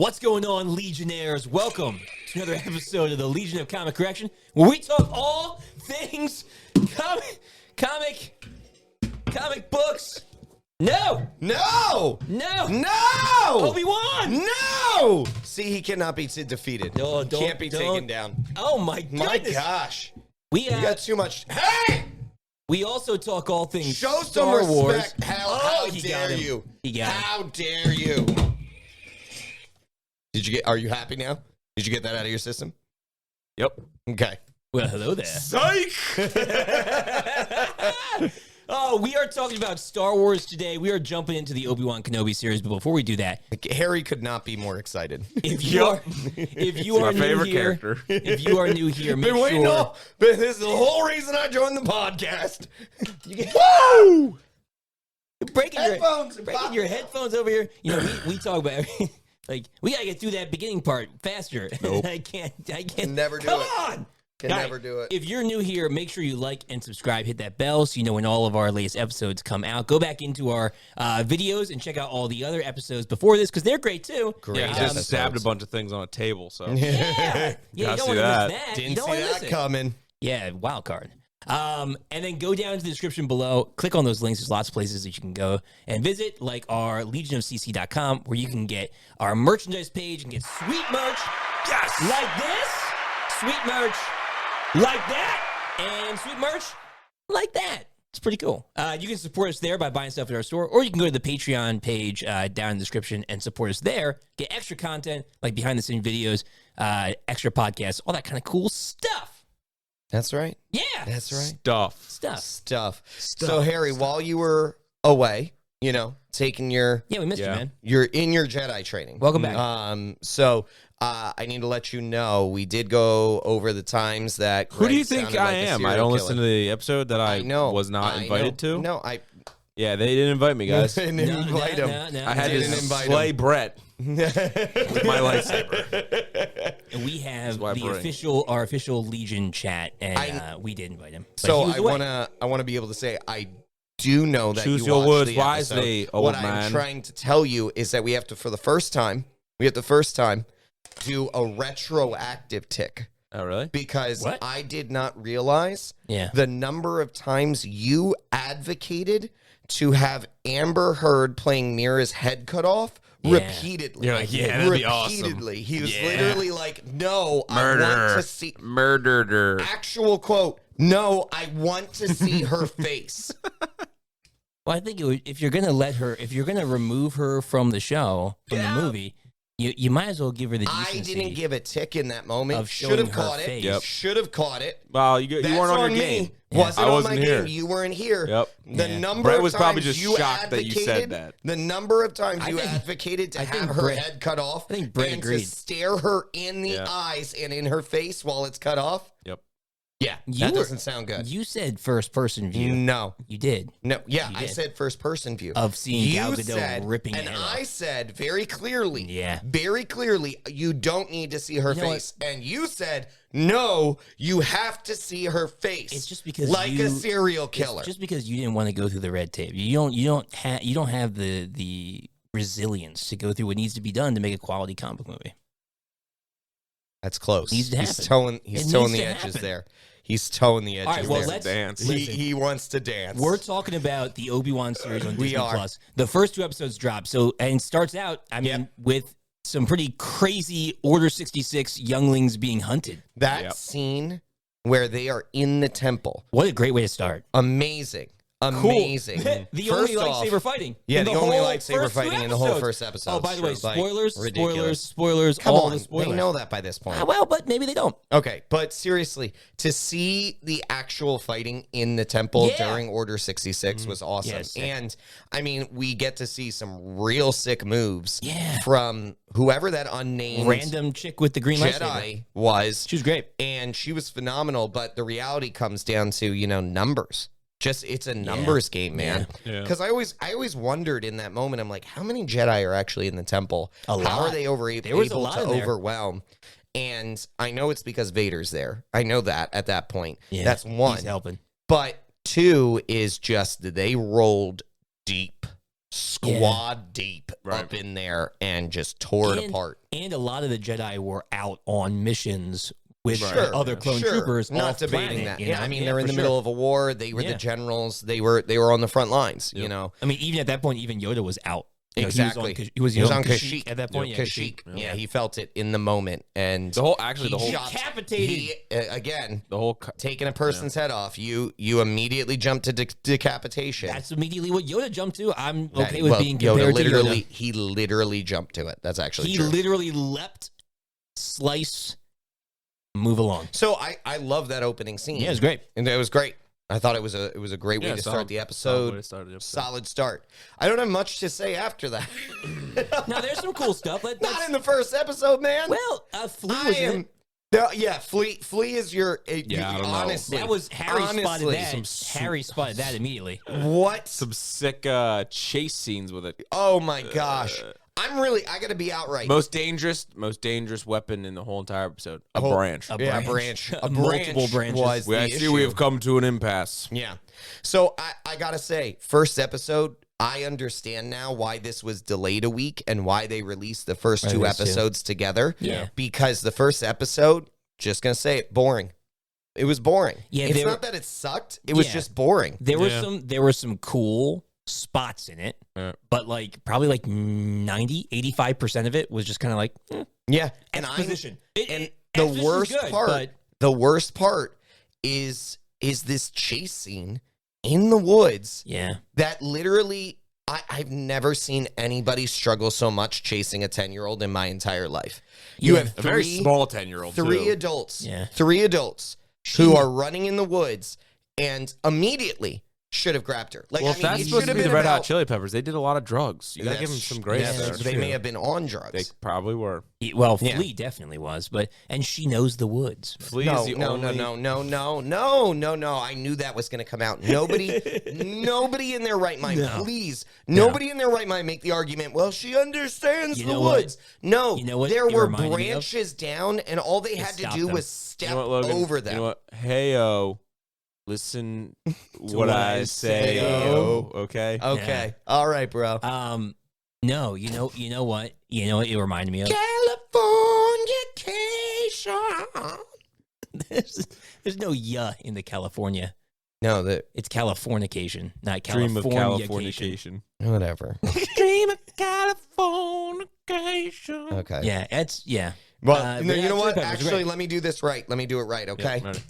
What's going on, Legionnaires? Welcome to another episode of the Legion of Comic Correction, where we talk all things comic books. No! Obi-Wan! No! See, he cannot be defeated. No, Can't be taken down. Oh my goodness! My gosh. We You got too much. Hey! We also talk all things Show some Star Wars. respect. How dare you? He got him. How dare you? Are you happy now? Did you get that out of your system? Yep. Okay. Well, hello there. Psych! Oh, we are talking about Star Wars today. We are jumping into the Obi-Wan Kenobi series, but before we do that, Harry could not be more excited. if you are my new favorite here, character. if you are new here, make Been waiting sure all- but this is the whole reason I joined the podcast. Woo! You're breaking Headphones your headphones over here. You know, we talk about everything. Like, we gotta get through that beginning part faster. Nope. I can't Never do Come it. on! Can Guys, never do it. If you're new here, make sure you like and subscribe. Hit that bell so you know when all of our latest episodes come out. Go back into our videos and check out all the other episodes before this, because they're great too. Great. Yeah, he just stabbed a bunch of things on a table, so. Yeah, you Gotta don't see want to that. miss that. You Didn't don't see wanna miss that it. coming. Yeah, wild card. And then go down to the description below. Click on those links. There's lots of places that you can go and visit, like our legionofcc.com, where you can get our merchandise page and get sweet merch. Yes! Like this. Sweet merch. Like that. And sweet merch like that. It's pretty cool. You can support us there by buying stuff at our store, or you can go to the Patreon page down in the description and support us there. Get extra content, like behind-the-scenes videos, extra podcasts, all that kind of cool stuff. That's right. Yeah. That's right. Stuff. So, Harry, while you were away, taking your... Yeah, we missed you, Yeah. man. You're in your Jedi training. Welcome back. So I need to let you know we did go over the times that. Who do you Greg think sounded I like a am? I serial don't killer. listen to the episode that I know. was not invited to. No, I Yeah, they didn't invite me, guys. didn't invite him. No. I had to Didn't invite slay him. Brett with my lightsaber. And we have why I the bring. our official Legion chat, and we did invite him. But So he was I away. want to be able to say I do know that Choose you your watched words the wisely, episode. old What man. I'm trying to tell you is that we have to, for the first time, do a retroactive tick. Oh, really? Because What? I did not realize Yeah. the number of times you advocated to have Amber Heard playing Mira's head cut off repeatedly. You're like, yeah, that'd be awesome. Repeatedly. He was Yeah. literally like, no, I want to see... Murdered her. Actual quote, no, I want to see her face. Well, I think if you're gonna remove her from the show, from the movie, you might as well give her the decency. I didn't give a tick in that moment. Of Should have showing her caught it. face. Yep. Should have caught it. Well, you That's weren't on your me. game. Was it I on wasn't my here. game? You weren't here. Yep. The Yeah. number Brett of was times probably just you shocked that you said advocated- that. The number of times I you think- advocated to I think have her Brett- head cut off I think Brett and agreed. to stare her in the Yeah. eyes and in her face while it's cut off. Yep. Yeah, You that were- doesn't sound good. You said first person view. No. You did. No, yeah, You I did. said first person view. Of seeing Gal You Gadot said, ripping and the head off. I said very clearly, Yeah. very clearly, you don't need to see her You know face. And you said, no, you have to see her face. It's just because like you- a serial killer. Just because you didn't want to go through the red tape. You don't have the resilience to go through what needs to be done to make a quality comic movie. That's close. Needs to He's happen. towing. It He's towing needs the to edges happen. there. He's towing the edges. All right, well, there. let's dance. listen. He wants to dance. We're talking about the Obi-Wan series on We Disney are. Plus. The first 2 episodes dropped. So, and starts out, Yep. with some pretty crazy Order 66 younglings being hunted. that Yep. scene where they are in the temple. What a great way to start. Amazing. Amazing. The First only off- lightsaber fighting. Yeah, in the only whole lightsaber first 2 fighting in the whole episodes. first episode. Oh, by the way, Like, spoilers, ridiculous. spoilers, Come all on, the spoilers. they know that by this point. Well, but maybe they don't. Okay, but seriously, to see the actual fighting in the temple Yeah. during Order 66 was awesome. Yeah, sick. And, I mean, we get to see some real sick moves Yeah. from whoever that unnamed Random chick with the green lightsaber. Jedi was. She was great. And she was phenomenal, but the reality comes down to, numbers. Just it's a numbers game, man. Yeah. Because I always wondered in that moment. I'm like, how many Jedi are actually in the temple? A How lot. are they There was a able lot to in there. overwhelm? And I know it's because Vader's there. I know that at that point. Yeah, That's one. He's helping. But 2 is just they rolled deep. squad deep Right. up in there and just tore it apart. And a lot of the Jedi were out on missions with Sure, other clone troopers. Not off debating planet, that. you Yeah, know? I mean, they're in for the sure. middle of a war. They were the generals. They were on the front lines. You know, I mean, even at that point, even Yoda was out. You know, exactly. He was on Kashyyyk at that point. Yeah, Yeah, Kashyyyk. Yeah, he felt it in the moment, and The whole Decapitated. again. the whole Taking a person's head off, you immediately jump to decapitation. That's immediately what Yoda jumped to. I'm That- okay with well, being Yoda compared literally, to Yoda. He literally jumped to it. That's actually He true. literally leapt, slice, move along. So I love that opening scene. Yeah, it was great. And it was great. I thought it was a great way to start the episode. Solid start. I don't have much to say after that. Now there's some cool stuff. Not in the first episode, man. Well, Flea was in it. Yeah, Flea is your. I don't know. honestly, That was Harry spotted honestly, that. Harry spotted that immediately. What? Some sick chase scenes with it. Oh my gosh! I got to be outright. Most dangerous weapon in the whole entire episode. A branch. A Yeah, branch. a branch. Multiple branches. Was I the see issue. we have come to an impasse. Yeah. So I gotta say, first episode, I understand now why this was delayed a week and why they released the first two those two. episodes together. Yeah. Because the first episode, just gonna say it, boring. It was boring. Yeah, it's they not were- that it sucked. It was Yeah. just boring. There were some cool spots in it, Yeah. but probably 85% of it was just kind of like Yeah. And exposition. and the worst part is this chase scene in the woods yeah, that literally I've never seen anybody struggle so much chasing a 10-year-old in my entire life. You Yeah. have A very three small 10-year-old. three too. adults, Yeah. three adults who are running in the woods and immediately should have grabbed her. Like, Well, I if mean, that's it supposed should to have be the been Red Hot about- Chili Peppers, they did a lot of drugs. You gotta give them That's- some grace yes, there. They may have been on drugs. They probably were. well, Yeah. Flea definitely was, and she knows the woods. Flea No, is the only... no. I knew that was going to come out. Nobody in their right mind, No. please. Nobody in their right mind make the argument, well, she understands You the know what? woods. No, You know what there it were reminded me of? branches down, and all they had to stop do them. was step You know what, Logan? over them. You know what? Hey-o. Listen what what I I say, say-o. okay? Okay. All right, bro. No, you know what? You know what it reminded me of? Californication. There's no in the California. No, It's Californication, not Dream of Californication. Californication. whatever. Dream of Californication. Okay. Yeah, Well, no, Red you know Hot what? Chili Peppers, Actually, great. let me do this right. Let me do it right, okay? Ready.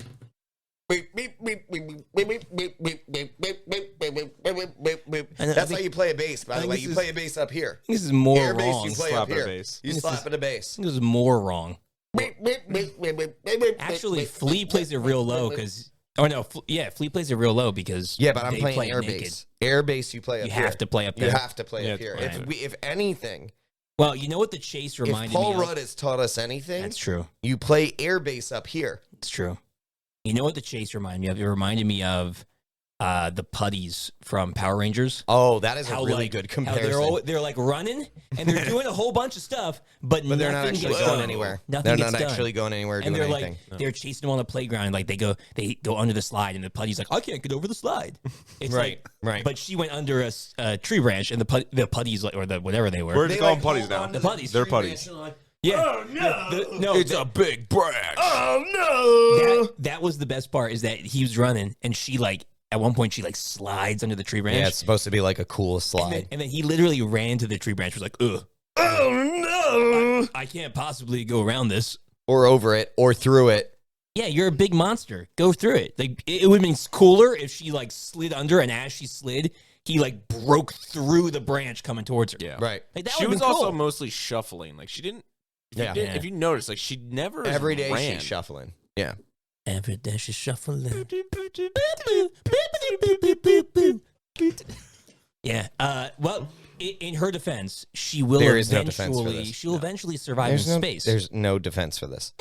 That's how you play a bass, by the think way. this You is- play a bass up here. this is more Air bass, wrong. you play Slap up at a here. bass. You slap at a bass. This is more wrong. Actually, Flea plays it real low because. Oh no, Flea plays it real low because. Yeah, but I'm they playing play air naked. bass. Air bass, you play up You here. have to play up You there. have to play Yeah, up here. right. If anything, Well, you know what the chase if reminded Paul me of? Rudd has taught us anything, That's true. you play air bass up here. It's true. You know what the chase reminded me of? It reminded me of the putties from Power Rangers. Oh, that is a How, really like, good how comparison. they're like running and they're doing a whole bunch of stuff, but But they're not nothing actually gets going done. anywhere. Nothing They're gets not done. actually going anywhere And doing they're anything. like they're chasing them on the playground, like they go under the slide, and the putty's like, I can't get over the slide. It's Right, like, right. But she went under a tree branch, and the putties like, or the whatever they were. We're just calling like, putties hold now. on to The putties. They're tree putties. branch and like, yeah. Oh no! No, It's a big branch. Oh no! that was the best part is that he was running, and she like at one point she like slides under the tree branch. Yeah, it's supposed to be like a cool and, slide. then he literally ran to the tree branch. Was like, ugh, Oh no! I can't possibly go around this. Or over it, or through it. Yeah, you're a big monster. Go through it. Like it would have been cooler if she like slid under, and as she slid, he like broke through the branch coming towards her. Yeah. Right. Like, that She would've was been also cool. mostly shuffling. Like she didn't. Yeah. If you notice, like she never Every day ran. she's shuffling. Yeah. Every day she's shuffling. Yeah. Well, in her defense, she will There is no defense for eventually. this. She'll eventually survive in space. There's no defense for this.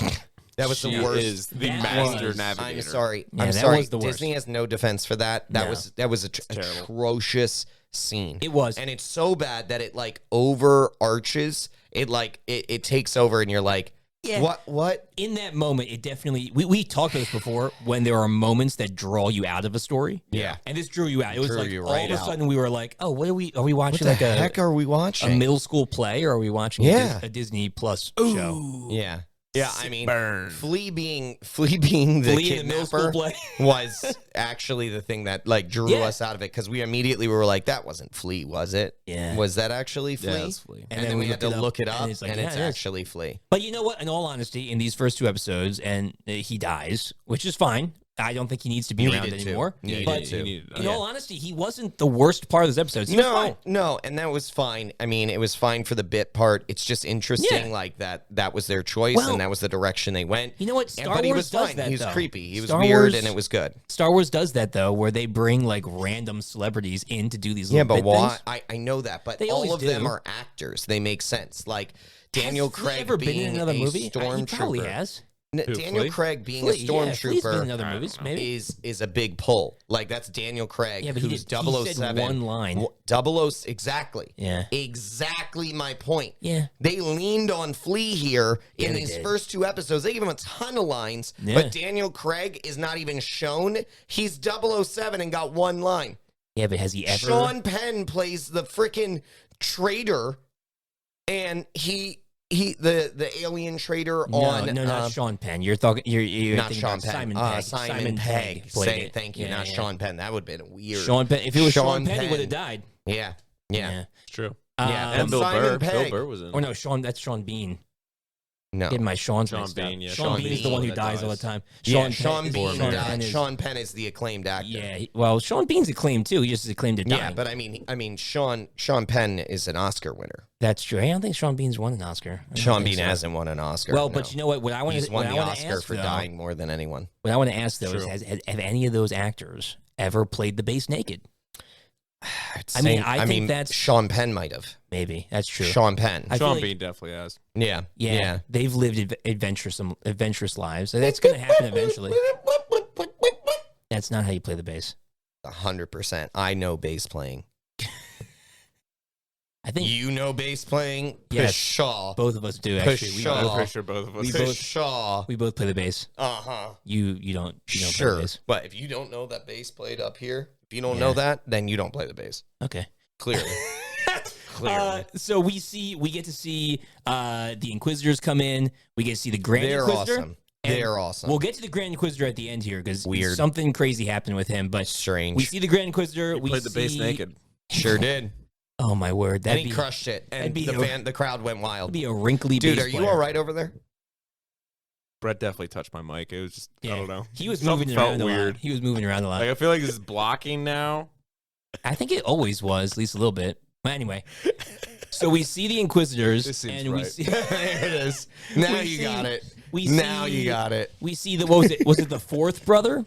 That was She the worst. is the That master was- navigator. I'm sorry. Yeah, I'm that sorry. was the worst. Disney has no defense for that. That No. was a terrible. atrocious scene. It was. And it's so bad that it like overarches. It like it takes over, and you're like, Yeah. What? In that moment, it definitely we talked about this before when there are moments that draw you out of a story. Yeah. And this drew you out. It was Drew like you all right of a out. sudden we were like, oh, what are we watching What the like heck are we a watching? middle school play, or are we watching Yeah. a Disney Plus show? Yeah. Yeah, I mean, Burn. Flea being the Flea in the middle school kidnapper play. was actually the thing that like drew Yeah. us out of it because we immediately were like, that wasn't Flea, was it? Yeah. Was that actually Flea? Yeah, it's Flea. And then we had to look it up, and it's like, yeah, it is. actually Flea. But you know what? In all honesty, in these first 2 episodes, and he dies, which is fine. I don't think he needs to be around Needed to. anymore. Needed But to. in all honesty, he wasn't the worst part of this episode. He was fine. No, and that was fine. I mean, it was fine for the bit part. It's just interesting, Yeah. like that was their choice, Well, and that was the direction they went. You know what? Star but he Wars was does fine. that, He was though. creepy. He was Star weird, Wars- and it was good. Star Wars does that, though, where they bring like random celebrities in to do these Yeah, little but bit why? things. I know that, but They all always of them do. are actors. They make sense. Like Daniel Has Flea Craig ever been being in another a movie? He probably stormtrooper. has. Daniel Flea? Craig being Flea, a yeah, Flea's been in stormtrooper other movies, maybe. is a big pull. Like that's Daniel Craig, Yeah, but he who's did- he said 007. one line. 00 exactly. Yeah. Exactly my point. Yeah. They leaned on Flea here in they these did. first 2 episodes. They gave him a ton of lines, Yeah. but Daniel Craig is not even shown. He's 007 and got one line. Yeah, but has he ever? Sean Penn plays the freaking traitor, and the alien traitor on no, not Sean Penn. You're talking. You're not thinking Sean about Penn. Simon Pegg. Simon Pegg. played Say it. thank you. Yeah, Not yeah. Sean Penn. That would have been weird. Sean Penn. If it was Sean Penn, he Penn. would have died. Yeah. Yeah. It's true. Yeah, Um, And Bill Simon Burr. Bill Pegg. Burr was in. Or no, Sean. That's Sean Bean. No. Getting my Sean's Sean mixed up. Bean, yeah. Sean Sean Bean's the one who Bean dies that all the dies. time. Yeah, Sean Penn- Bean Sean died. Penn is- Sean Penn is the acclaimed actor. Yeah, well, Sean Bean's acclaimed too. He just is acclaimed to dying. Yeah, but I mean, Sean Penn is an Oscar winner. That's true. I don't think Sean Bean's won an Oscar. I don't Sean think Bean so. hasn't won an Oscar. Well, no. but you know what? What I want He's to won the want Oscar to ask for though, dying more than anyone. What I want to ask though is, True. have any of those actors ever played the bass naked? I mean, that's Sean Penn might have. maybe that's true. Sean Penn. I feel Sean like- Bean definitely has. Yeah. Yeah, they've lived adventurous lives. So that's going to happen eventually. That's not how you play the bass. 100%. I know bass playing. I think You know bass playing? Yes. Pshaw. both of us do. Actually, Pshaw. I'm Oh. pretty sure both of us. Pshaw. we both play the bass. Uh-huh. You don't play the Sure. bass. But if you don't know that bass played up here, if you don't Yeah. know that, then you don't play the bass. Okay. Clearly. Clearly. So we get to see the Inquisitors come in. We get to see the Grand They're Inquisitor. awesome. And They're awesome. We'll get to the Grand Inquisitor at the end here because Weird. something crazy happened with him. But Strange. we see the Grand Inquisitor. We Played the bass see- naked. Sure did. Oh my word! And That'd he be, crushed it. And that'd the crowd went wild. that'd be a wrinkly Dude, bass are you player. all right over there? Brett definitely touched my mic. It was just, I don't know. He was Something moving felt around a lot. weird. He was moving around a lot. Like, I feel like this is blocking now. I think it always was, at least a little bit. But anyway, so we see the Inquisitors, This seems and we right. see There it is. Now We you see- got it. we Now see- you got it. we see the what was it? Was it the fourth brother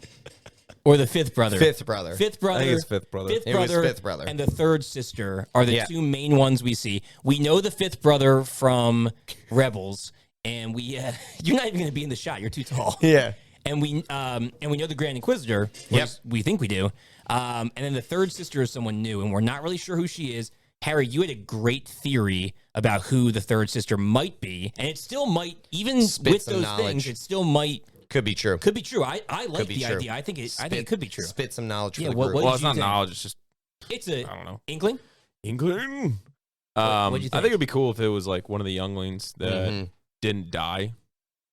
or the fifth brother? Fifth brother. Fifth brother. I think it's fifth brother. Fifth It was brother, fifth brother. and the third sister are the Yeah. two main ones we see. We know the fifth brother from Rebels, and we you're not even going to be in the shot. You're too tall. Yeah. And we know the Grand Inquisitor. Or Yep. we think we do. And then the third sister is someone new, and we're not really sure who she is. Harry, you had a great theory about who the third sister might be, and it still might, even Spit with some those knowledge. things, it still might Could be true. could be true. I like be the true. idea. I think it could be true. Spit some knowledge Yeah, for the what- group. what- Well, did it's you not think? knowledge. It's just, It's a I don't know. inkling. England. What'd you I think? think it'd be cool if it was like one of the younglings that Mhm. didn't die,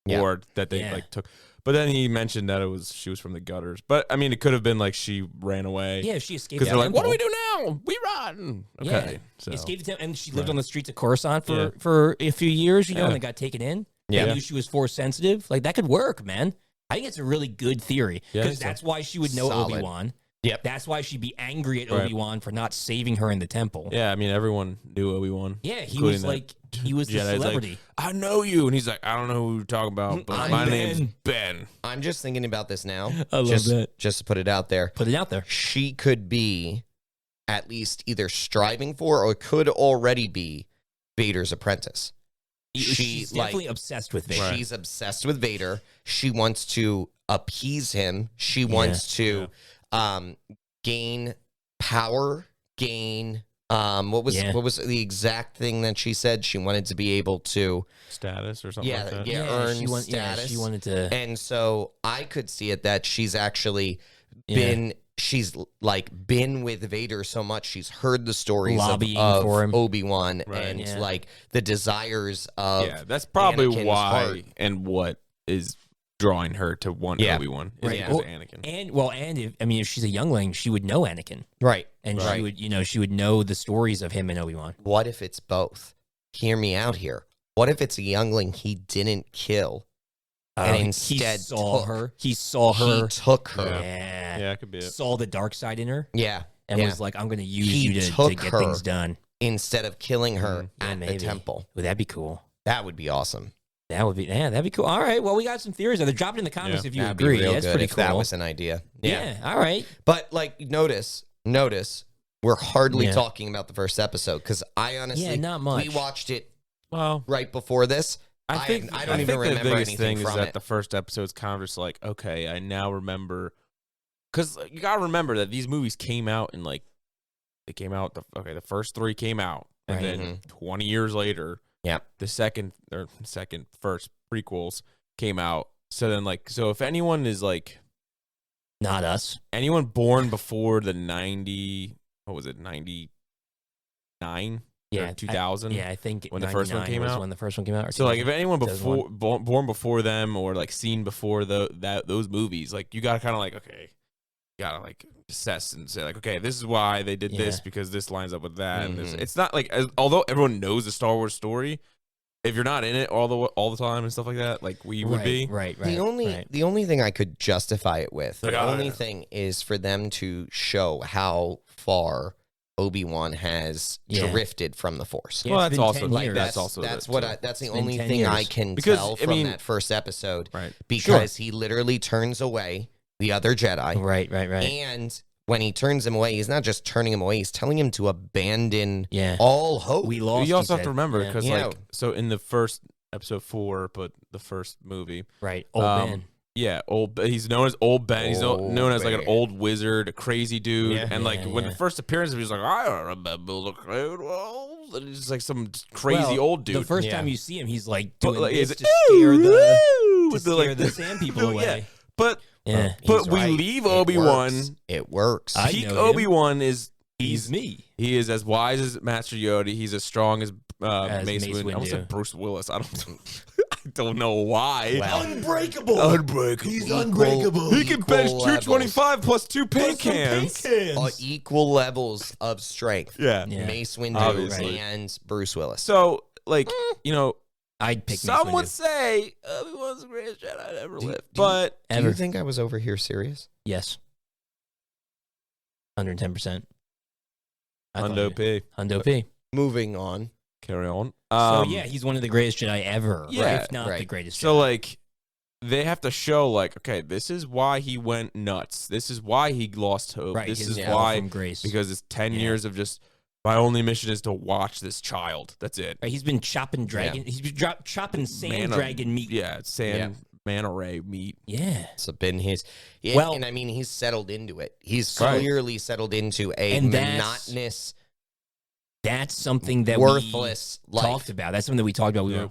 Yeah. or that they Yeah. like took. But then he mentioned that she was from the gutters. But I mean, it could have been like she ran away. Yeah, she escaped. Because the they're like, what do temple. we do now? We run. Okay. Yeah. So Escaped the temple, and she lived Right. on the streets of Coruscant Yeah. for a few years, you know, Yeah. and then got taken in. Yeah. They knew she was force sensitive. Like that could work, man. I think it's a really good theory Yeah, I because think so. that's why she would know Solid. Obi-Wan. Yep. That's why she'd be angry at Right. Obi-Wan for not saving her in the temple. yeah, I mean, everyone knew Obi-Wan. Yeah, he including was that like he was the Jedi's like, celebrity. I know you, and he's like, I don't know who you're talking about, but I'm my Ben. name's Ben. I'm just thinking about this now. I love just, that. Just to put it out there. Put it out there. She could be at least either striving for or could already be Vader's apprentice. She's like, definitely obsessed with Vader. Right. She's obsessed with Vader. She wants to appease him. She wants to gain power, gain What was Yeah. the exact thing that she said? She wanted to be able to Status or something like that. earn she status. she wanted to. And so I could see it that she's actually Yeah. she's like been with Vader so much she's heard the stories Lobbying of for him. Obi-Wan Right. and Yeah. like the desires of Yeah, that's probably Anakin's why heart. and what is drawing her to want Yeah. Obi-Wan is Right. because Well, of Anakin. And if she's a youngling, she would know Anakin, right. and Right. she would know the stories of him and Obi-Wan. What if it's both? Hear me out here. What if it's a youngling he didn't kill and instead he saw took her. He saw He her. took her. Yeah. Yeah, it could be it. Saw the dark side in her Yeah. and yeah. was like, "I'm going to use He you to took get her. things done." Instead of killing her Yeah, at the maybe. temple. Would that be cool? That would be awesome. That'd be cool. All right. Well, we got some theories. They're dropping in the comments Yeah. if you That'd agree. be real That's good pretty if cool. that was an idea. yeah. All right. But like notice, we're hardly Yeah. talking about the first episode because I honestly Yeah, not much. we watched it Well, right before this. I think I don't even think remember the biggest anything thing is from that it. the first episode's kind of just like, okay, I now remember, because you gotta remember that these movies came out in like they came out. The first three came out, and Right. then 20 years later, Yeah. the first prequels came out. So then, like, so if anyone is like Not us. anyone born before the 99 Yeah. or 2000, Yeah, I think when the first one 99 came was out? when the first one came out. Or So like if 2000. anyone 2001. born before them or like seen before those movies, like you gotta kind of like, okay, you gotta like assess and say like, okay, this is why they did this Yeah. because this lines up with that. And Mhm. it's not like although everyone knows the Star Wars story, if you're not in it all the time and stuff like that, like we would be. Right. The only thing I could justify it with, the Like, only thing is for them to show how far Obi-Wan has Yeah. drifted from the Force. Yeah, Well, it's that's been also 10 like years. that's also that's the- what too. that's the been only 10 thing I years. can Because, tell I from mean- that first episode right. because he literally turns away the other Jedi. Right. And when he turns him away, he's not just turning him away, he's telling him to abandon Yeah. all hope. We lost. You also he have to said. remember Yeah. because Yeah. like so in the first episode 4, but the first movie, Right. Old Ben. yeah, he's known as Old Ben. He's known as like an Ben. old wizard, a crazy dude. Yeah. And like Yeah, when yeah. the first appearance, he was like, I remember the Clone Wars. And he's just like some crazy Well, old dude. The first Yeah. time you see him, he's like But, doing like, this he's to like, scare "Ooh, the woo," to with scare the like, sand people Yeah. away. But Yeah. He's we right. leave It Obi-Wan. works. It works. I Peak know him. Obi-Wan is He's me. he is as wise as Master Yoda. He's as strong as Mace Windu. I almost said Windu. Bruce Willis. I don't know why. Well, Unbreakable. Unbreakable. He's Equal- unbreakable. He can bench equal 225 plus 2 paint cans. Equal levels of strength. Yeah. Yeah. Mace Windu Obviously. and Bruce Willis. So, like, you know, I'd pick some Mace would Windu. say Obi-Wan's the greatest Jedi ever Do- lived. do- But Do Ever. you think I was over here serious? Yes. 110%. Hundo P. Hundo P. Moving on. Carry on. So yeah, he's one of the greatest Jedi ever. Yeah, if not the right. greatest. So Jedi. like they have to show like, okay, this is why he went nuts. This is why he lost hope. right, This his is fall why from grace. because it's 10 Yeah. years of just my only mission is to watch this child. That's it. Right, he's been chopping dragon. He's been chopping sand Man of- dragon meat. Yeah, it's sand man array meat. Yeah. It's been his. Yeah, Well- and I mean, he's settled into it. He's Right. clearly settled into a And that's- monotonous, That's something that worthless we life. talked about. That's something that we talked about. Yeah.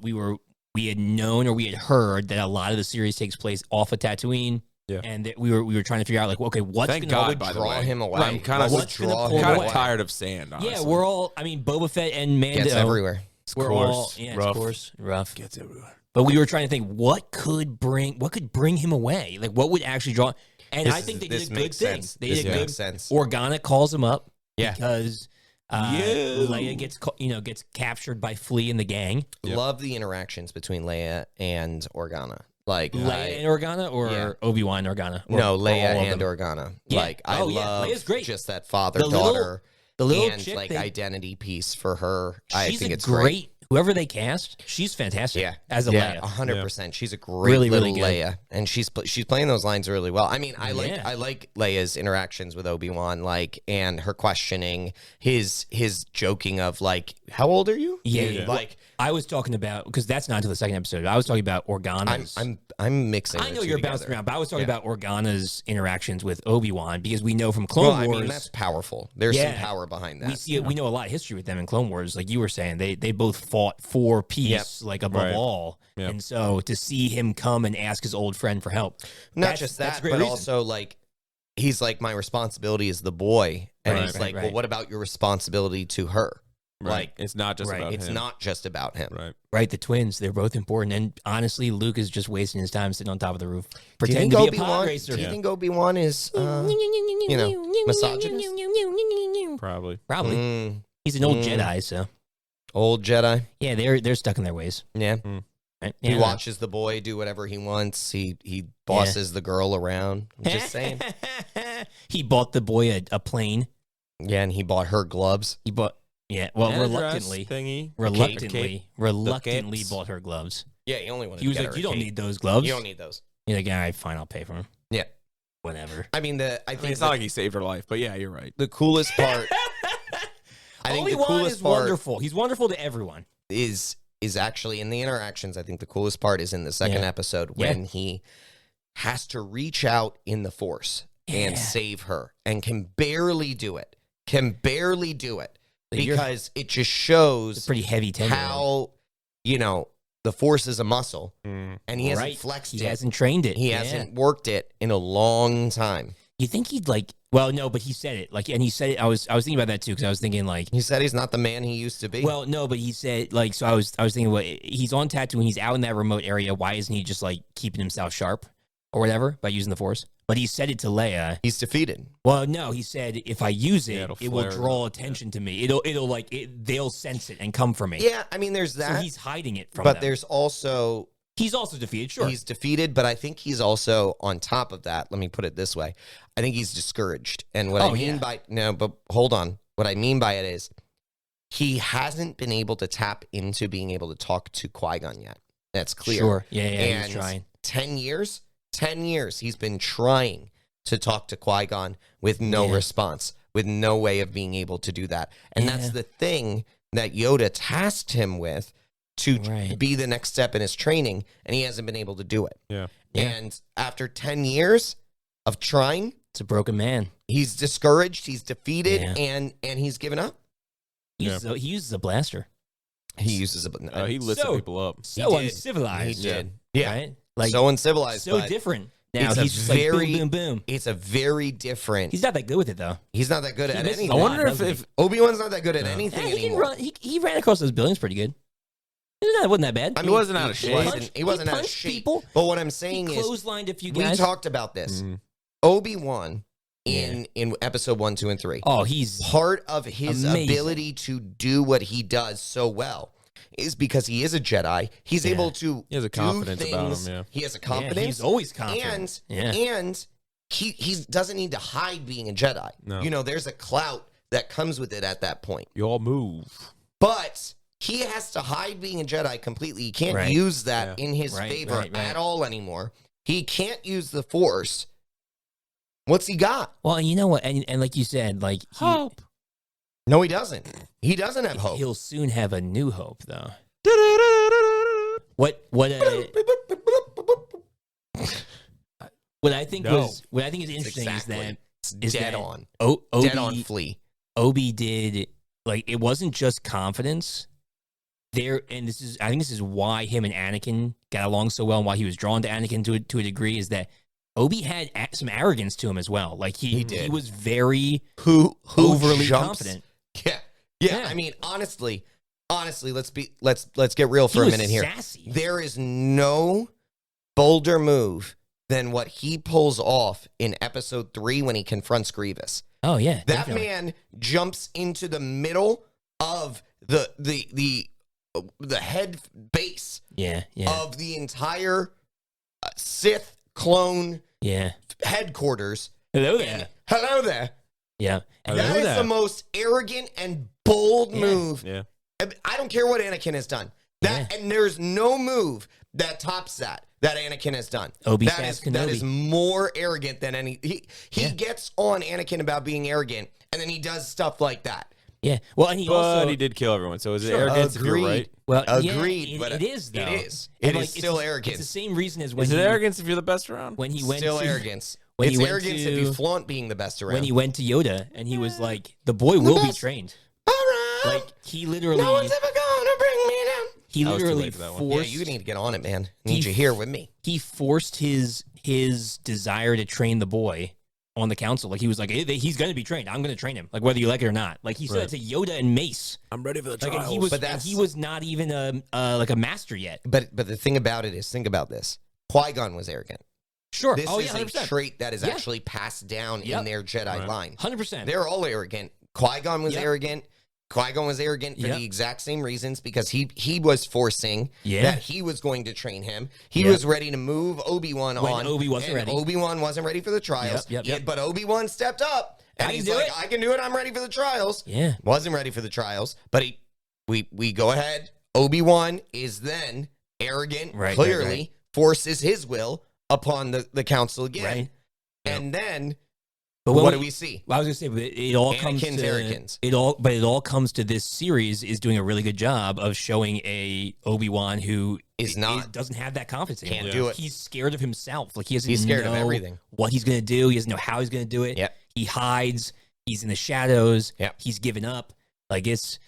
We had known or we had heard that a lot of the series takes place off of Tatooine. Yeah. And that we were trying to figure out like, okay, what's Thank gonna God, would by the draw way. him away? I'm kind of What's gonna pull him kind away? of tired of sand. Honestly. Yeah, we're all. I mean, Boba Fett and Mando. Gets everywhere. We're coarse, all. Yeah, rough. it's coarse, rough. Gets everywhere. But we were trying to think what could bring him away. Like what would actually draw. And I think they did a good makes thing. sense. They This did a good. makes sense. Organa calls him up. Yeah. Because Leia gets captured by Flea and the gang. Yep. Love the interactions between Leia and Organa. Like Leia and Organa or yeah. Obi-Wan Organa? Or, no, or Leia all of and them? Organa. Yeah. Like I Oh, yeah. love Leia's great. just that The father-daughter little and chick like thing- identity piece for her. I She's think a it's great. whoever they cast, she's fantastic. Yeah, as a yeah, Leia. 100%. She's a great Really, little really good. Leia, and she's playing those lines really well. I mean, I Yeah. like Leia's interactions with Obi-Wan, like, and her questioning, his joking of like, "How old are you?" Yeah. Like, I was talking about, because that's not until the second episode. I was talking about Organa's. I'm mixing. I the know two you're together. bouncing around, but I was talking Yeah. about Organa's interactions with Obi-Wan, because we know from Clone Well, I Wars. mean, that's powerful. There's some Yeah. power behind that. We see it. We know a lot of history with them in Clone Wars. Like you were saying, they both fought for peace, like above Right. all. Yep. And so to see him come and ask his old friend for help, Not that's- just that's that, a great but reason. also like, he's like, my responsibility is the boy, and Right, he's right, like, right. well, what about your responsibility to her? Right. Like, It's not just Right. about it's him. not just about him. Right. right? The twins, they're both important. And honestly, Luke is just wasting his time sitting on top of the roof, Do you pretending think to be a pod Obi-Wan? racer. Do you think Obi-Wan is, misogynist? Probably. Probably. He's an old Mm. Jedi, so Old Jedi? yeah, they're stuck in their ways. Yeah. Right? He Yeah. watches the boy do whatever he wants. He bosses the girl around. I'm just saying. He bought the boy a plane. Yeah, and he bought her gloves. He bought well, And a dress reluctantly. thingy. Reluctantly capes. bought her gloves. Yeah, he only wanted He was to get like, her "You a don't cape. need those gloves." You don't need those. You're like, "All right, fine, I'll pay for them." Yeah. Whatever. I mean, I I think mean, it's not like he saved her life, but yeah, you're right. the coolest part. I think the Obi-Wan coolest is part wonderful. He's wonderful to everyone. is actually in the interactions. I think the coolest part is in the second Yeah. episode Yeah. when he has to reach out in the Force and Yeah. save her, and can barely do it. But you're- Because it just It's shows a pretty heavy 10-year-old. how, the Force is a muscle, Mm. and he hasn't Right. flexed He it. hasn't trained it. He Yeah. hasn't worked it in a long time. You think he'd like? Well, no, but he said it like, and he said it. I was thinking about that too, because I was thinking like, He said he's not the man he used to be. well, no, but he said like, so I was thinking, well, he's on Tatooine, he's out in that remote area. Why isn't he just like keeping himself sharp or whatever by using the Force? But he said it to Leia. he's defeated. Well, no, he said if I use it, Yeah, it'll it will flare draw up, yeah. attention to me. It'll like they'll sense it and come for me. Yeah, I mean, there's So that. he's hiding it from but them. there's also He's also defeated. Sure. he's defeated, but I think he's also on top of that. Let me put it this way. I think he's discouraged. And what I Oh, mean yeah. by but hold on. What I mean by it is he hasn't been able to tap into being able to talk to Qui-Gon yet. That's clear. Sure. Yeah. And He's trying. 10 years he's been trying to talk to Qui-Gon with no Yeah. response, with no way of being able to do that. And that's Yeah. the thing that Yoda tasked him with, to Right. be the next step in his training, and he hasn't been able to do it. Yeah. Yeah. And after 10 years of trying, It's a broken man. he's discouraged, he's defeated, Yeah. and he's given up. He uses a blaster. He uses a He lifted So- people up. So did. uncivilized. He did. Yeah. Right? Like So uncivilized, so but different. Now it's a he's just very- like boom, boom, boom. it's a very different. He's not that good with it though. He's not that good He at misses a anything. I lot, wonder doesn't if Obi-Wan's not that good at No. anything He can anymore. run. He ran across those buildings pretty good. Wasn't that bad? I He mean, wasn't out of shape. He wasn't out of punched shape. people. But what I'm He saying is, clotheslined a few we guys. talked about this. Mhm. Obi-Wan in episode 1, 2, and 3. Oh, he's Part of his amazing. ability to do what he does so well is because he is a Jedi. He's Yeah. able to He has a do confidence about things. him, yeah. He has a Yeah, confidence. he's always confident. And he doesn't need to hide being a Jedi. No. There's a clout that comes with it at that point. You all move. But he has to hide being a Jedi completely. He can't Right. use that Yeah. in his Right, favor right. at all anymore. He can't use the Force. What's he got? Well, you know what? And like you said, like No, he doesn't. He doesn't have hope. he'll soon have a new hope, though. What I think No. what I think is interesting Exactly. is dead that on. Obi, Dead on flea. Obi did like it wasn't just confidence. And I think this is why him and Anakin got along so well, and why he was drawn to Anakin to a degree, is that Obi had some arrogance to him as well. Like He did. he was very Who overly jumps- confident. Yeah. Yeah. I mean, honestly, let's get real for He a was minute here. sassy. There is no bolder move than what he pulls off in episode 3 when he confronts Grievous. Oh yeah, That definitely. man jumps into the middle of the head base Yeah, yeah, of the entire Sith clone yeah. headquarters. Hello And, there. hello there. Yeah, and Hello That is there. the most arrogant and bold Yeah. move Yeah. I don't care what Anakin has done. And there's no move that tops that Anakin has done. That is more arrogant than any. He gets on Anakin about being arrogant, and then he does stuff like that. Yeah. Well, and he did kill everyone. So is it arrogance if you're right? Well, agreed. But it is though. It is. It is still arrogance. It's the same reason as when Is it arrogance if you're the best around? When he went still to, arrogance. When it's he went arrogance to, if you flaunt being the best around. When he went to Yoda and he was like, "The boy will be trained." All right. Like he literally. No one's ever gonna bring me down. He literally forced. Yeah, you need to get on it, man. Need you here with me. He forced his desire to train the boy on the council. Like he was like, he's going to be trained. I'm going to train him, like whether you like it or not. Like he said to Yoda and Mace. I'm ready for the trials. And he was not even a master yet. But the thing about it is, think about this. Qui-Gon was arrogant. Sure. This is 100%. a trait that is actually passed down in their Jedi line. 100%. They're all arrogant. Qui-Gon was arrogant. Qui-Gon was arrogant for the exact same reasons because he was forcing that he was going to train him. He was ready to move Obi-Wan on. When Obi wasn't ready. Obi-Wan wasn't ready for the trials. But Obi-Wan stepped up and he's like, I can do it. I'm ready for the trials. Yeah. Wasn't ready for the trials. But we go ahead. Obi-Wan is then arrogant, clearly forces his will upon the council again. Right. And then... But what do we see? Well, I was gonna say, but it all comes to arrogance. It all comes to this series is doing a really good job of showing a Obi-Wan who doesn't have that confidence anymore. Can't do it. He's scared of himself. Like he's scared of everything. What he's gonna do. He doesn't know how he's gonna do it. Yep. He hides. He's in the shadows. Yep. He's given up. Like it's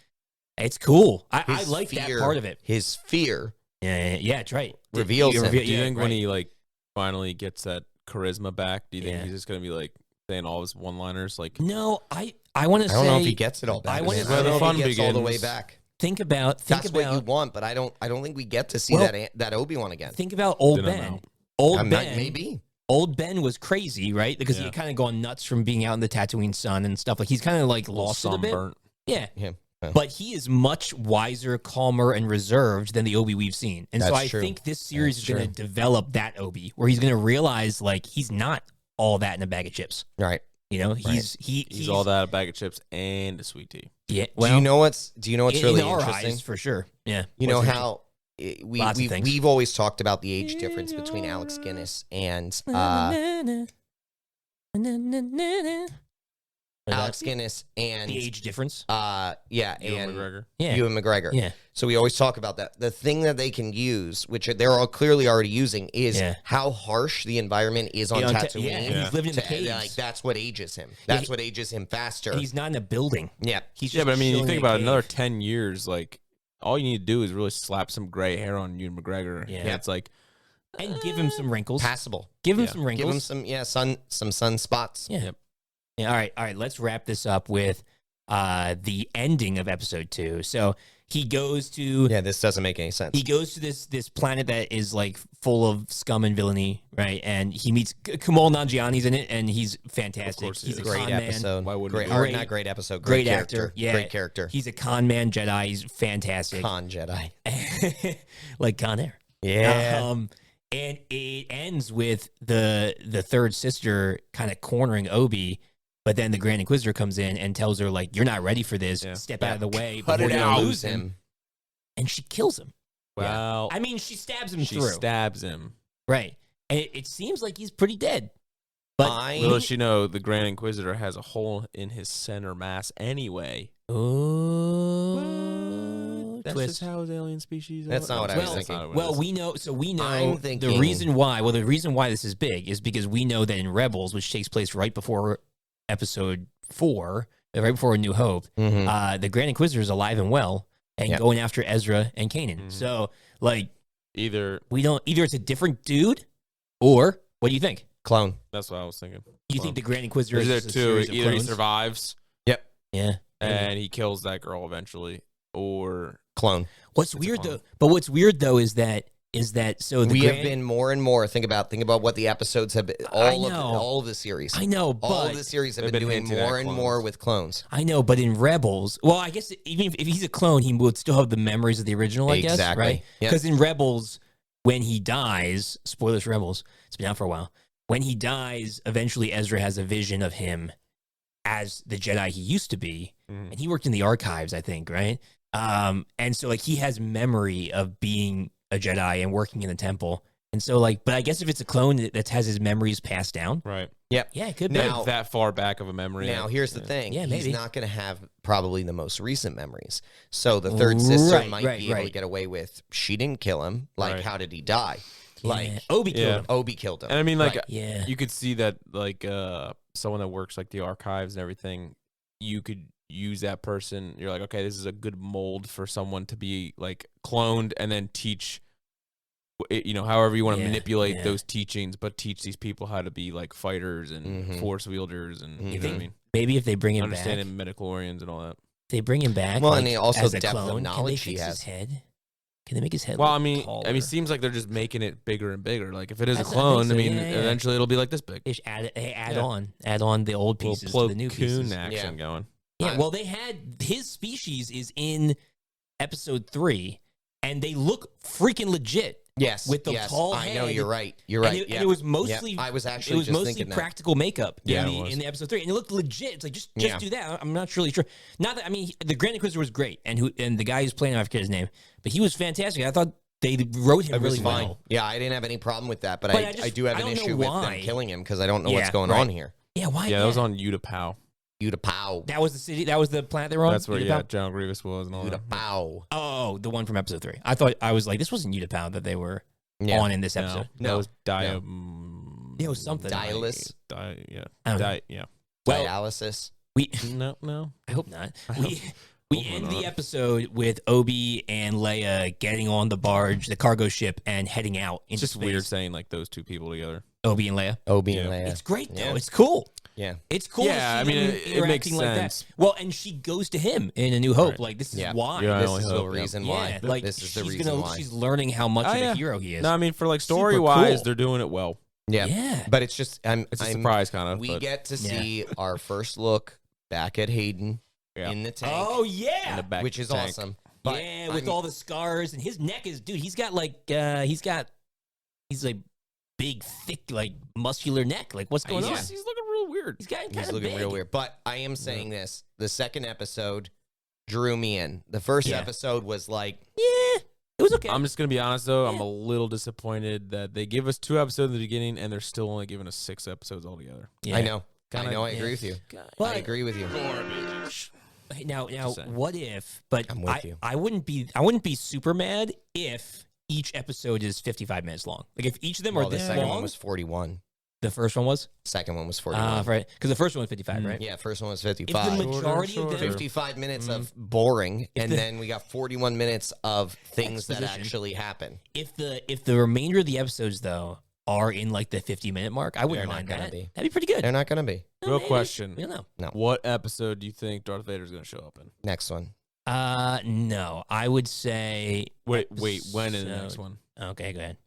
cool. I like that part of it. His fear. Yeah, it's right. Reveals him. Do you think when he like finally gets that charisma back, do you think he's just gonna be like saying all his one-liners? Like, no, I want to say, I don't know if he gets it all back. I want to say the fun he gets all the way begins. back. Think about what you want, but I don't think we get to see that Obi-Wan again. Think about old Ben. Maybe. Old Ben was crazy, right? Because he had kind of gone nuts from being out in the Tatooine sun and stuff. Like he's kind of like lost it a bit. Yeah. But he is much wiser, calmer, and reserved than the Obi we've seen. And so I think this series is going to develop that Obi, where he's going to realize like he's not all that in a bag of chips. Right. You know, he's all that, a bag of chips and a sweet tea. Yeah. Well, do you know what's really in our interesting? eyes, for sure. Yeah. You know how we've always talked about the age difference between Alex Guinness and Alex Guinness and the age difference. And McGregor. Ewan McGregor. Yeah. So we always talk about that. The thing that they can use, which they're all clearly already using, is how harsh the environment is on Tatooine. He's living in the caves. Like that's what ages him. That's what ages him faster. And he's not in a building. Yeah. He's just but I mean, you chilling think in a about cave. another 10 years, like all you need to do is really slap some gray hair on Ewan McGregor. Yeah. And it's like, and give him some wrinkles. Passable. Give him some wrinkles. Give him some sun spots. Yeah. Yeah, all right. Let's wrap this up with the ending of episode 2. So he goes to this doesn't make any sense. He goes to this planet that is like full of scum and villainy, right? And he meets Kumail Nanjiani's in it, and he's fantastic. He's a great con episode. man. Why wouldn't not great episode. Great character. actor. Yeah, great character. He's a con man Jedi. He's fantastic. Con Jedi, like Con Air. Yeah. And it ends with the third sister kind of cornering Obi. But then the Grand Inquisitor comes in and tells her, like, you're not ready for this. Yeah. Step out of the way before you lose him. And she kills him. Well, I mean, she stabs him she through. Stabs him. Right. And it seems like he's pretty dead. But little does she know, the Grand Inquisitor has a hole in his center mass anyway. Oh, that's twist. just how his alien species. That's not what I was thinking. Well, we know. So we know I'm thinking, the reason why. Well, the reason why this is big is because we know that in Rebels, which takes place right before Episode 4, right before A New Hope, the Grand Inquisitor is alive and well and going after Ezra and Kanan. So, like, either it's a different dude, or what do you think? Clone. That's what I was thinking. You think the Grand Inquisitor is just a a series series of either he clones? survives, yeah, and he kills that girl eventually, or clone. What's weird though is that so we have been more and more think about what the episodes have been, all of the series. I know, but all of the series have been doing more and more with clones. I know, but in Rebels, well, I guess even if he's a clone, he would still have the memories of the original, I guess, right? Because in Rebels, when he dies, spoilers for Rebels, it's been out for a while. When he dies, eventually Ezra has a vision of him as the Jedi he used to be, and he worked in the archives, I think, right? And so like he has memory of being a Jedi and working in the temple. And so like, but I guess if it's a clone that has his memories passed down. Right. Yep. Yeah, it could be. Now, That far back of a memory. Now, here's the thing. Yeah, he's maybe. not going to have probably the most recent memories. So the third sister Right, might right, be able to right. get away with, she didn't kill him. Like, Right. how did he die? Like, Obi killed Yeah. him. Obi killed him. And I mean, like, Right. Yeah. you could see that, like, someone that works like the archives and everything, you could use that person. You're like, okay, this is a good mold for someone to be like cloned and then teach. You know, however you want to Yeah, manipulate yeah. those teachings, but teach these people how to be like fighters and Mhm. force wielders and you Mhm. know what I mean, Maybe if they bring him understanding back. midichlorians and all that. They bring him back. Well, like, and he also as a depth of clone, knowledge can he they fix has. his head? Can they make his head Well, look I mean, taller? it seems like they're just making it bigger and bigger. Like if it is That's- a I think clone, so, I mean, yeah, yeah. eventually it'll be like this big. They should add Yeah. on the old Little pieces Plo to the new Koon pieces. action going. Yeah, well, they had his species is in episode 3, and they look freaking legit. Yes. With the yes, tall I know, head. you're right. You're And right. it, yeah. and it was mostly Yeah, I was it actually was just mostly thinking that. practical makeup Yeah, in, it was. in the episode 3, and it looked legit. It's like just Yeah. do that. I'm not really sure. Not that I mean, the Grand Inquisitor was great, and the guy who's playing, I forget his name, but he was fantastic. I thought they wrote him It was really fine. well. Yeah, I didn't have any problem with that, but But I do have I an don't know issue with why. them killing him because I don't know Yeah, what's going right. on here. Yeah, why? Yeah, that was on Utapau. Utapau. That was the city. That was the planet they were on. That's where Utapau? John Grievous was and all that. Utapau. Oh, the one from episode 3. I was like, this wasn't Utapau that they were Yeah. on in this No, episode. that No. was It was something. Dialis. Yeah. I don't know. Yeah. Well, Dialysis. we No. I hope not. I We hope end not. the episode with Obi and Leia getting on the barge, the cargo ship, and heading out It's into just space. weird saying like those two people together. Obi and Leia. Obi and Yeah. Leia. It's great though. Yeah. It's cool. Yeah. It's cool. Yeah, to see I mean, them it makes interacting like sense. that. Well, and she goes to him in A New Hope. Right. Like this is Yeah. why. Yeah, I This only is the hope, yeah. reason Yeah, why. like This is the she's reason why. She's learning how much Oh, of yeah. a hero he is. No, I mean for like Super story wise, cool. they're doing it well. Yeah. Yeah. But it's just It's a surprise kind of. We but get to Yeah. see our first look back at Hayden Yeah. in the tank, Oh in yeah. the back which is tank. awesome. But Yeah, with I'm- all the scars and his neck is dude. He's got like he's like big, thick, like muscular neck. Like what's going on? He's looking real weird. He's got he's looking real weird. But I am saying this: the second episode drew me in. The first Yeah. episode was like, Yeah, it was okay. I'm just gonna be honest though. I'm Yeah. a little disappointed that they give us 2 episodes at the beginning and they're still only giving us 6 episodes altogether. Yeah. I know, Kinda- I know, I yeah. agree with you. But- I agree with you. Now, Just saying. what if? But I'm with you. I wouldn't be super mad if each episode is 55 minutes long. Like if each of them Well, are the this second long. one was 41. The first one was. Second one was 41. Right, because the first one was 55, right? Yeah, first one was If 55. the majority of them, 55 minutes of boring, and the- then we got 41 minutes of things that Exposition. actually happen. if the remainder of the episodes though are in like the 50-minute mark, I wouldn't They're not mind gonna that. be. That'd be pretty good. They're not going to be. Real Maybe. question. We don't know. What episode do you think Darth Vader's gonna show up in? Next one. No, I would say. Wait, when in the next episode- one? Okay, go ahead.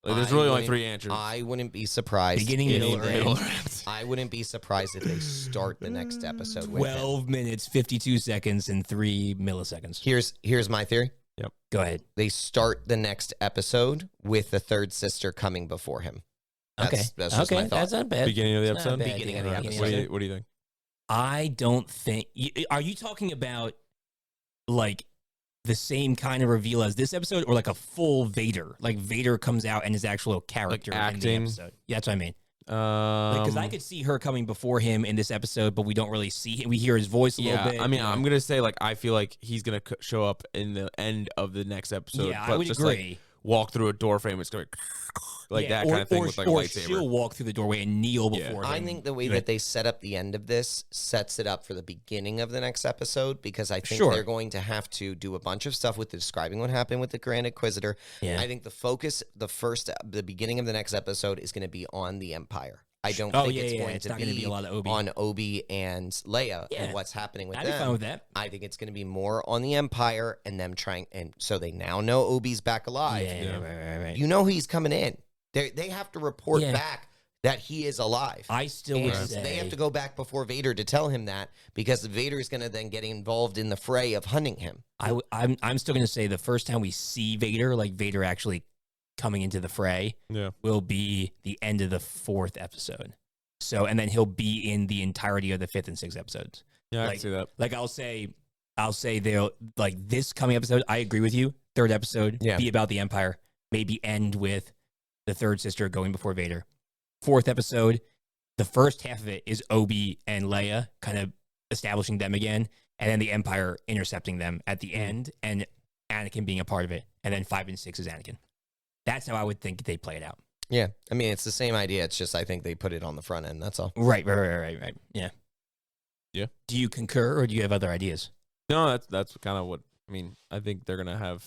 Like, there's I really only wouldn't- 3 answers. I wouldn't be surprised. Beginning, if middle, or they- end. I wouldn't be surprised if they start the next episode with him. 12 minutes, 52 seconds, and 3 milliseconds. Here's my theory. Go ahead. They start the next episode with the third sister coming before him. That's just okay, my thought. that's not bad. Beginning of the It's not episode? bad. Beginning of the Yeah, episode. What do you think? I don't think. Are you talking about like the same kind of reveal as this episode, or like a full Vader? Like Vader comes out and his actual character in the acting? episode. Yeah, that's what I mean. Because I Um, could see her coming before him in this episode, but we don't really see him. We hear his voice a little bit. I mean, you know. I'm gonna say like I feel like he's gonna show up in the end of the next episode. Yeah, I but would just agree. like walk through a door frame. It's going like Yeah, that kind of thing with like a or lightsaber. she'll walk through the doorway and kneel Yeah. before I him. think the way that they set up the end of this sets it up for the beginning of the next episode, because I think Sure. they're going to have to do a bunch of stuff with describing what happened with the Grand Inquisitor. Yeah. I think the focus, the beginning of the next episode is going to be on the Empire. I don't Oh, think yeah, it's yeah, going it's to not gonna be a lot of Obi. on Obi and Leia Yeah. and what's happening with I'd them. be fine with that. I think it's going to be more on the Empire and them trying, and so they now know Obi's back alive. Yeah, right. You know he's coming in. They have to report Yeah. back that he is alive. I still would And say they have to go back before Vader to tell him that, because Vader is going to then get involved in the fray of hunting him. I'm still going to say the first time we see Vader, like Vader actually coming into the fray, Yeah. will be the end of the 4th episode. So, and then he'll be in the entirety of the 5th and 6th episodes. Yeah, I Like- can see that. Like I'll say, I'll say they'll like this coming episode. I agree with you. Third episode, be about the Empire. Maybe end with the third sister going before Vader. Fourth episode, the first half of it is Obi and Leia kind of establishing them again, and then the Empire intercepting them at the end, and Anakin being a part of it. And then 5 and 6 is Anakin. That's how I would think they play it out. Yeah, I mean it's the same idea. It's just I think they put it on the front end. That's all. Right. Yeah. Yeah. Do you concur, or do you have other ideas? No, that's kind of what I mean. I think they're gonna have.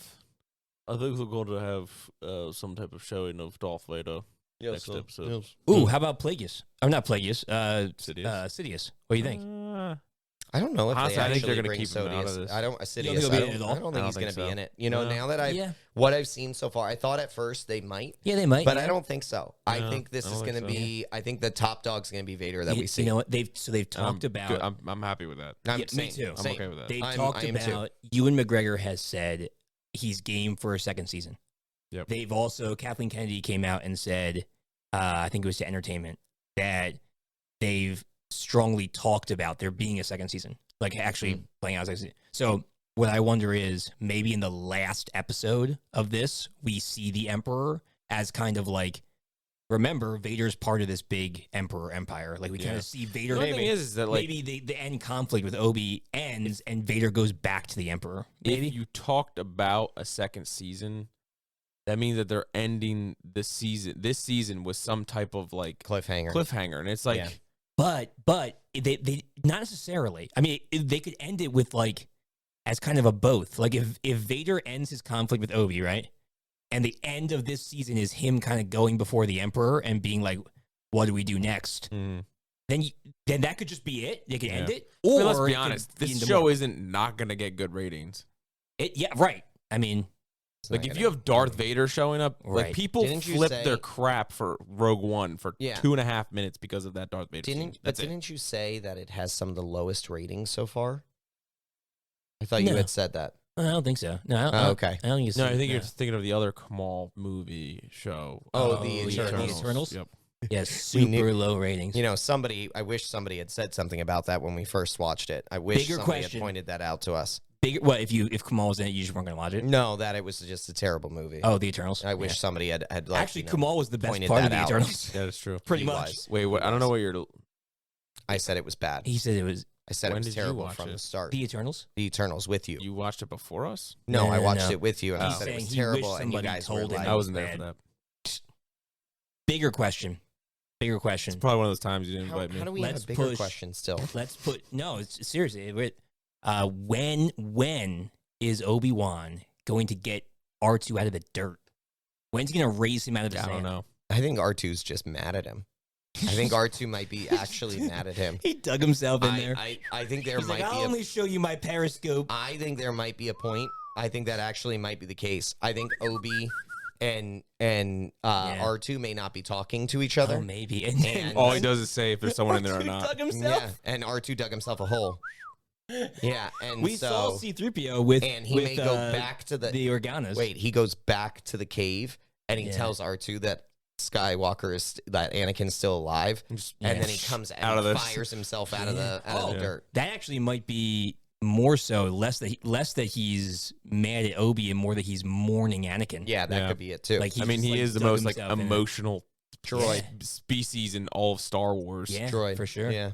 I think they're going to have some type of showing of Darth Vader next episode. Ooh, how about Plagueis? I'm not Plagueis. Sidious. Sidious. What do you think? I don't know if Honestly, they I think actually they're gonna bring keep him out of Sidious. this. I don't. think Sidious. he'll I be in it at all? don't think he's going to be in it. You know, No. now that what I've seen so far, I thought at first they might. Yeah, they might. But yeah. I don't think so. I No, think this I is don't going to think so. be. I think the top dog's going to be Vader that we see. You know what? They've talked Good. about. I'm happy with that. I'm me saying, too. I'm okay with that. They've I talked am too. about. Ewan McGregor has said he's game for a second season. Yep. They've also Kathleen Kennedy came out and said, I think it was to Entertainment, that they've strongly talked about there being a second season, like actually playing out a second season. So what I wonder is maybe in the last episode of this, we see the Emperor as kind of like, remember, Vader's part of this big Emperor empire. Like we kind of see Vader. The only thing is that like maybe the end conflict with Obi ends and Vader goes back to the Emperor. Maybe if you talked about a second season, that means that they're ending this season with some type of like cliffhanger. And it's like, Yeah. But they not necessarily. I mean, they could end it with like as kind of a both. Like if Vader ends his conflict with Obi, right, and the end of this season is him kind of going before the Emperor and being like, "What do we do next?" Then that could just be it. They could end it. Or let's be it could honest, be this into show more. isn't not gonna get good ratings. Yeah, right. I mean, Like if you have Darth Vader showing up, Right. like people Didn't you flip say- their crap for Rogue One for 2.5 minutes because of that Darth Vader scene. Didn't you say that it has some of the lowest ratings so far? I thought you No. had said that. I don't think so. No, Okay. I don't think it's No, I think you're thinking of the other Kamal movie show. Oh, the yeah, Eternals. Eternals? Yep. Yes, We knew- super low ratings. You know, I wish somebody had said something about that when we first watched it. I wish Bigger somebody question. had pointed that out to us. Bigger. What if Kamal was in it? You just weren't going to watch it? No, that it was just a terrible movie. Oh, the Eternals. I wish Yeah. somebody had like, Actually, you know, Kamal was the best pointed part of that the out. Eternals. Yeah, that's true. Pretty He much. was. Wait, what? I don't know what you're. I said it was bad. He said it was I said When it was did you terrible watch from it? the start. the Eternals. The Eternals with you. You watched it before us? No, I No, watched no. it with you, and I He's said it saying was he terrible, wished and you somebody guys were told him like, I wasn't there bad. for that. Bigger question. It's probably one of those times you didn't invite me. how do we Let's have bigger push- questions still? Let's put no. It's seriously. When is Obi-Wan going to get R2 out of the dirt? When's he going to raise him out of the I sand? don't know. I think R2's just mad at him. I think R2 might be actually mad at him. He dug himself in there. I think there He's might like, be I'll only show you my periscope. I think there might be a point. I think that actually might be the case. I think Obi and R2 may not be talking to each other. Oh, maybe. And then And- All he does is say if there's someone in there or R2 not. dug himself. Yeah, and R2 dug himself a hole. Yeah, and We so saw C-3PO with and he with, may go back to the Organas. wait. He goes back to the cave and he Yeah. tells R2 that that Anakin's still alive, and then he comes Out of and this. fires himself out Yeah. of the dirt. That actually might be more so less that he's mad at Obi and more that he's mourning Anakin. Yeah, that Yeah. could be it too. Like I mean, just, he is the dug most like himself in it. emotional droid. species in all of Star Wars. Yeah, Droid for sure. Yeah,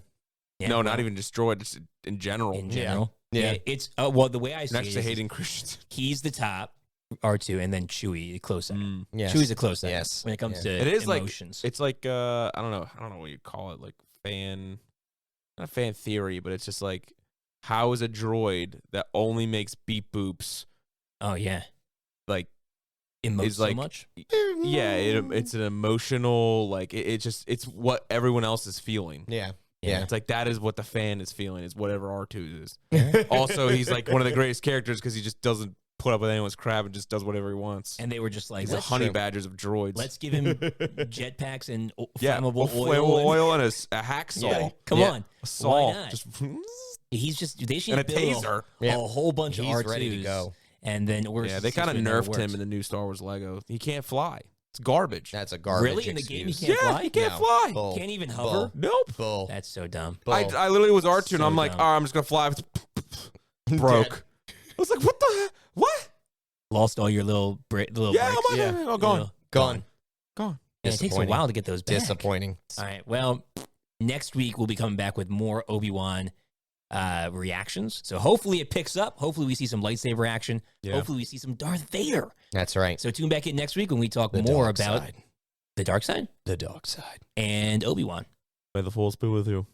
Yeah, No, well, not even just droid, just in general. in general. Yeah. It's well, the way I see Next it to is hating Christians. he's the top, R2, and then Chewie, a close second. yes. Chewie's a close second Yes. when it comes Yeah. to It is emotions. like it's like I don't know what you'd call it, like not fan theory, but it's just like how is a droid that only makes beep boops oh yeah, like emotes is so like much. yeah, it's an emotional like it's what everyone else is feeling. Yeah. Yeah. It's like that is what the fan is feeling is whatever R2 is. Also, he's like one of the greatest characters because he just doesn't put up with anyone's crap and just does whatever he wants. And they were just like, He's the let's, honey badgers of droids. let's give him jetpacks and yeah, flammable flammable oil. oil and a hacksaw. Yeah, come Yeah, on. a saw. Why not? Just He's just they should and a build taser. Yeah. a whole bunch of He's R2s ready to go. and then Yeah, they kind of nerfed him in the new Star Wars Lego. He can't fly. It's garbage. That's a garbage Really? In the game, he excuse. can't fly? He can't No. fly. Bull. Can't even hover. Bull. Nope. Bull. That's so dumb. Bull. I literally was R2 and So I'm like, dumb. all right, I'm just gonna fly. broke. I was like, what the heck? What? Lost all your little bricks. Yeah, gone. Gone. Yeah, it takes a while to get those back. Disappointing. All right. Well, next week we'll be coming back with more Obi-Wan reactions. So hopefully it picks up. Hopefully we see some lightsaber action. Yeah. Hopefully we see some Darth Vader. That's right. So tune back in next week when we talk more about the dark side The dark side. and Obi-Wan. May the force be with you.